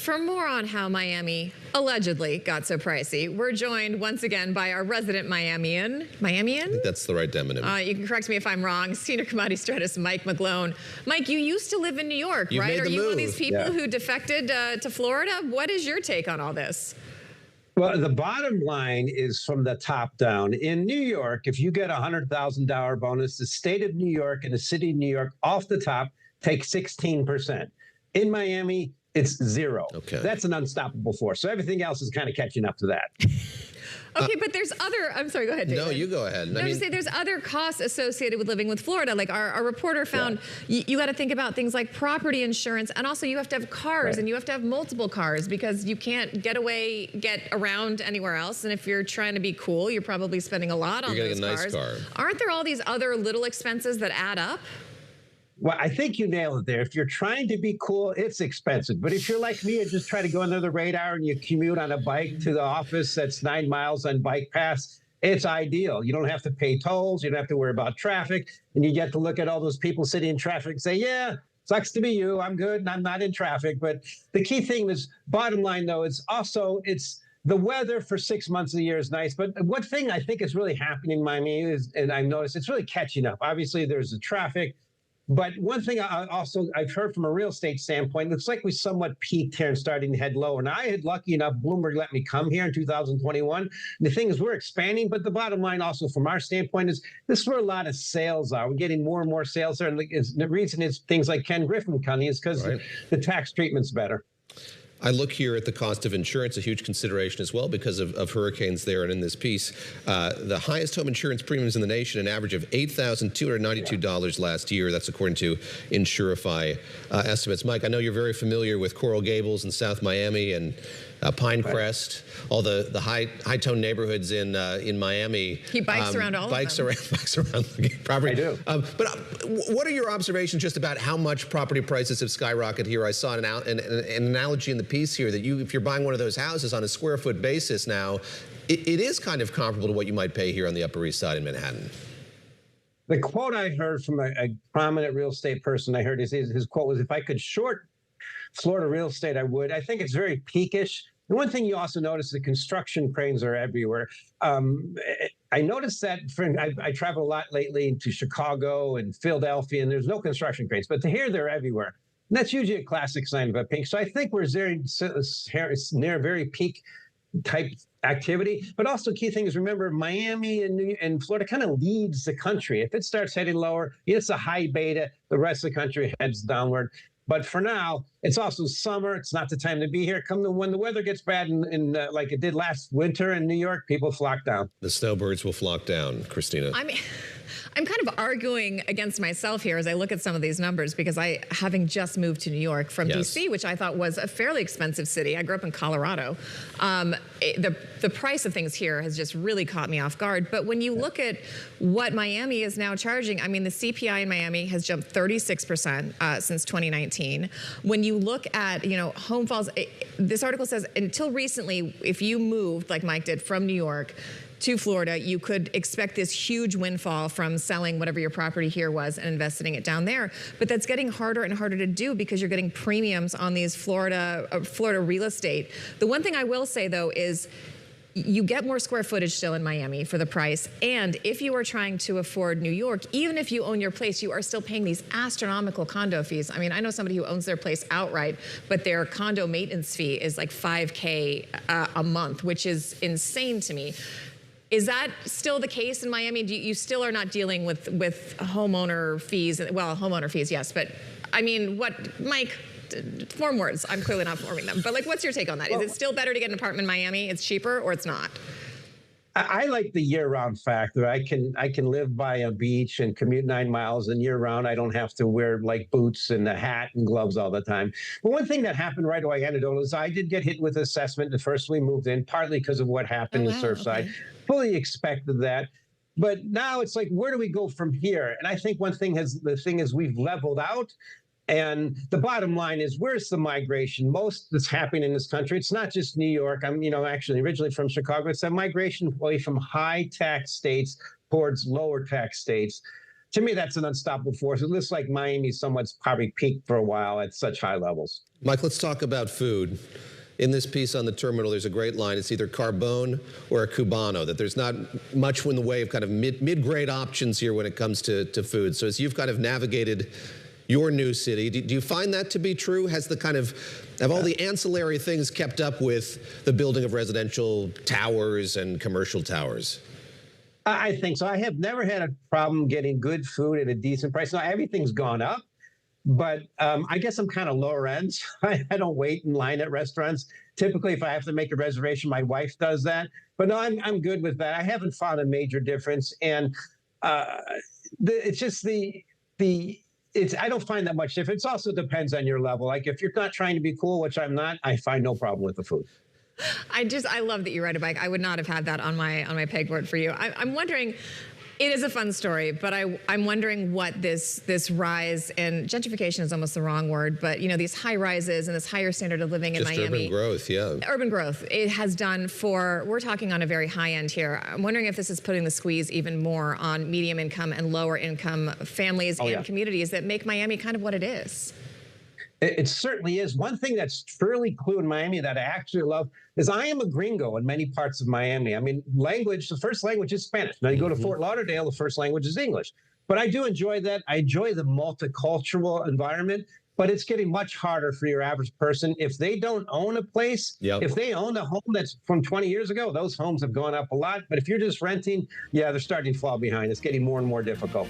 For more on how Miami allegedly got so pricey, we're joined once again by our resident Miamian. I think that's the right demonym. You can correct me if I'm wrong. Senior commodity strategist Mike McGlone. Mike, you used to live in New York, You've right? made Are the you one of move. these people who defected to Florida? What is your take on all this? Well, the bottom line is from the top down. In New York, if you get a $100,000 bonus, the state of New York and the city of New York off the top take 16%. In Miami, it's zero. Okay. That's an unstoppable force. So everything else is kind of catching up to that. Okay, but there's other, I'm sorry, go ahead, David. No, you go ahead. I mean, say there's other costs associated with living with Florida. Like our reporter found, you got to think about things like property insurance, and also you have to have cars, and you have to have multiple cars because you can't get around anywhere else. And if you're trying to be cool, you're probably spending a lot on those cars. You're getting a nice car. Aren't there all these other little expenses that add up? Well, I think you nailed it there. If you're trying to be cool, it's expensive. But if you're like me and just try to go under the radar and you commute on a bike to the office that's 9 miles on bike pass, it's ideal. You don't have to pay tolls. You don't have to worry about traffic. And you get to look at all those people sitting in traffic and say, yeah, sucks to be you. I'm good and I'm not in traffic. But the key thing is, bottom line, though, it's the weather for 6 months of the year is nice. But one thing I think is really happening in Miami is, and I've noticed, it's really catching up. Obviously, there's the traffic. But one thing I've heard from a real estate standpoint, it looks like we somewhat peaked here and starting to head lower. Now, I had lucky enough, Bloomberg let me come here in 2021. The thing is, we're expanding, but the bottom line also from our standpoint is this is where a lot of sales are. We're getting more and more sales there. And the reason is things like Ken Griffin County is because the tax treatment's better. I look here at the cost of insurance, a huge consideration as well because of hurricanes there. And in this piece, the highest home insurance premiums in the nation, an average of $8,292 last year. That's according to Insurify estimates. Mike, I know you're very familiar with Coral Gables in South Miami and Pinecrest, all the high-tone neighborhoods in Miami. He bikes around all of them. Bikes around the property. I do. But what are your observations just about how much property prices have skyrocketed here? I saw an analogy in the piece here that if you're buying one of those houses on a square foot basis now, it is kind of comparable to what you might pay here on the Upper East Side in Manhattan. The quote I heard from a prominent real estate person, I heard his quote was, if I could short Florida real estate, I would. I think it's very peakish. And one thing you also notice, the construction cranes are everywhere. I noticed that I travel a lot lately to Chicago and Philadelphia, and there's no construction cranes, but here they're everywhere. And that's usually a classic sign of a pink. So I think we're near very peak type activity. But also key thing is, remember, Miami and Florida kind of leads the country. If it starts heading lower, it's a high beta. The rest of the country heads downward. But for now, it's also summer. It's not the time to be here. When the weather gets bad, like it did last winter in New York, people flock down. The snowbirds will flock down, Christina. I mean, I'm kind of arguing against myself here as I look at some of these numbers because having just moved to New York from D.C., which I thought was a fairly expensive city. I grew up in Colorado. The price of things here has just really caught me off guard. But when you look at what Miami is now charging, I mean, the CPI in Miami has jumped 36% since 2019. When you look at, home falls, this article says until recently, if you moved, like Mike did, from New York to Florida, you could expect this huge windfall from selling whatever your property here was and investing it down there. But that's getting harder and harder to do because you're getting premiums on these Florida real estate. The one thing I will say, though, is you get more square footage still in Miami for the price. And if you are trying to afford New York, even if you own your place, you are still paying these astronomical condo fees. I mean, I know somebody who owns their place outright, but their condo maintenance fee is like $5K a month, which is insane to me. Is that still the case in Miami? You still are not dealing with homeowner fees? Well, homeowner fees, yes. But I mean, Mike, form words. I'm clearly not forming them. But what's your take on that? Is it still better to get an apartment in Miami? It's cheaper, or it's not? I like the year-round factor. I can live by a beach and commute 9 miles, and year-round I don't have to wear boots and a hat and gloves all the time. But one thing that happened right away, anecdotal, is I did get hit with assessment the first we moved in, partly because of what happened in Surfside. Fully expected that. But now it's like, where do we go from here? And I think the thing is we've leveled out. And the bottom line is, where's the migration? Most that's happening in this country, it's not just New York. I'm, actually originally from Chicago. It's a migration away from high tax states towards lower tax states. To me, that's an unstoppable force. It looks like Miami somewhat's probably peaked for a while at such high levels. Mike, let's talk about food. In this piece on the terminal, there's a great line. It's either Carbone or a Cubano, that there's not much in the way of kind of mid-grade options here when it comes to food. So as you've kind of navigated your new city, do you find that to be true? Have all the ancillary things kept up with the building of residential towers and commercial towers? I think so. I have never had a problem getting good food at a decent price. Now, everything's gone up. But I guess I'm kind of lower end. So I don't wait in line at restaurants. Typically, if I have to make a reservation, my wife does that. But no, I'm good with that. I haven't found a major difference. And it's just I don't find that much difference. It also depends on your level. Like if you're not trying to be cool, which I'm not, I find no problem with the food. I love that you ride a bike. I would not have had that on my pegboard for you. I'm wondering. It is a fun story, but I'm wondering what this rise, and gentrification is almost the wrong word, but these high rises and this higher standard of living in Miami. Just urban growth, yeah. Urban growth. It has done we're talking on a very high end here. I'm wondering if this is putting the squeeze even more on medium income and lower income families and communities that make Miami kind of what it is. It certainly is. One thing that's fairly cool in Miami that I actually love is I am a gringo in many parts of Miami. I mean, the first language is Spanish. Now you go to Fort Lauderdale, the first language is English. But I do enjoy that. I enjoy the multicultural environment, but it's getting much harder for your average person. If they don't own a place, if they own a home that's from 20 years ago, those homes have gone up a lot. But if you're just renting, they're starting to fall behind. It's getting more and more difficult.